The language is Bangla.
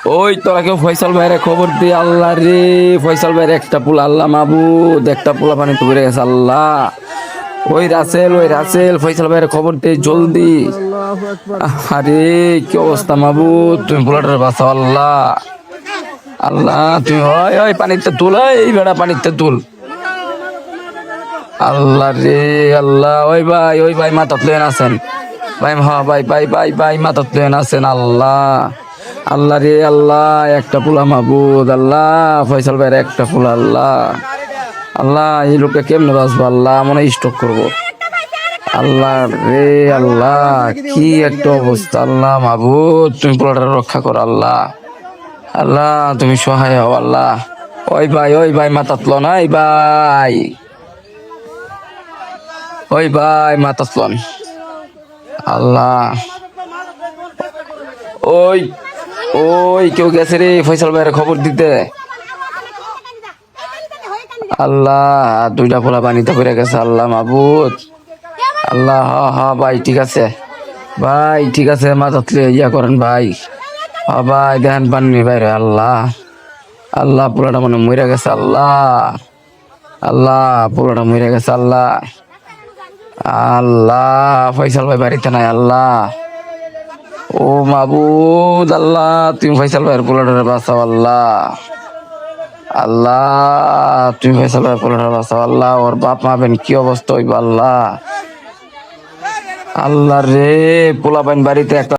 ওই তোরা কেউ ফয়সাল ভাইরে খবর দে আল্লাহ রে। ফয়সাল ভাইয়ের একটা পোলা, আল্লাহ মাবুদ, একটা পোলা পানি তো বেড়ে গেছে আল্লাহ। ওই রাসেল ফয়সাল ভাইয়ের খবর দে জলদি। আল্লাহু আকবার। আরে কি অবস্থা মাবুদ, তুমি পোলাটার বাঁচাও আল্লাহ। আল্লাহ তুমি ওই ওই পানিতে তুল, এই বেড়া পানিতে তুল। আল্লাহ রে আল্লাহ, ওই ভাই মাথাত লয়েন আছেন ভাই, হ্যাঁ ভাই ভাই ভাই ভাই মাথাত লয়েন আছেন আল্লাহ। আল্লাহ রে আল্লাহ, একটা পোলা মাবুদ আল্লাহ, ফয়সাল ভাইয়ের একটা পোলা আল্লাহ। আল্লাহ এই লোকটা কেমনে বাঁচবো আল্লাহ, মনে স্ট্রোক করবো। আল্লাহ রে আল্লাহ, কি একটা অবস্থা আল্লাহ মাবুদ, তুমি পোলাটা রক্ষা করো আল্লাহ। আল্লাহ তুমি সহায় হও আল্লাহ। ওই ভাই মাথাত লো না, ওই ভাই মাথাত লন আল্লাহ। ওই ওই কেউ গেছে রে ফয়সাল ভাইয়ের খবর দিতে। আল্লাহ দুইটা পোলা পানিতে পড়ে গেছে আল্লাহ মাবুদ। আল্লাহ হ হ ভাই ঠিক আছে, ভাই ঠিক আছে, মাথাত ইয়া করেন ভাই। হ ভাই দেখেন পানি বাইরে আল্লাহ। আল্লাহ পোলাটা মনে মরে গেছে আল্লাহ। আল্লাহ পোলাটা মরে গেছে আল্লাহ। আল্লাহ ফয়সাল ভাই বাড়িতে নাই আল্লাহ। ও মাবুদ আল্লাহ, তুমি ফয়সাল ভাইয়ের পোলাটারে বাঁচাও আল্লাহ। আল্লাহ তুমি ফয়সাল ভাইয়ের পোলাটারে বাঁচাও আল্লাহ। ওর বাপ মা বেন কি অবস্থা হইব আল্লাহ। আল্লাহ রে পোলা বাইন বাড়িতে একটা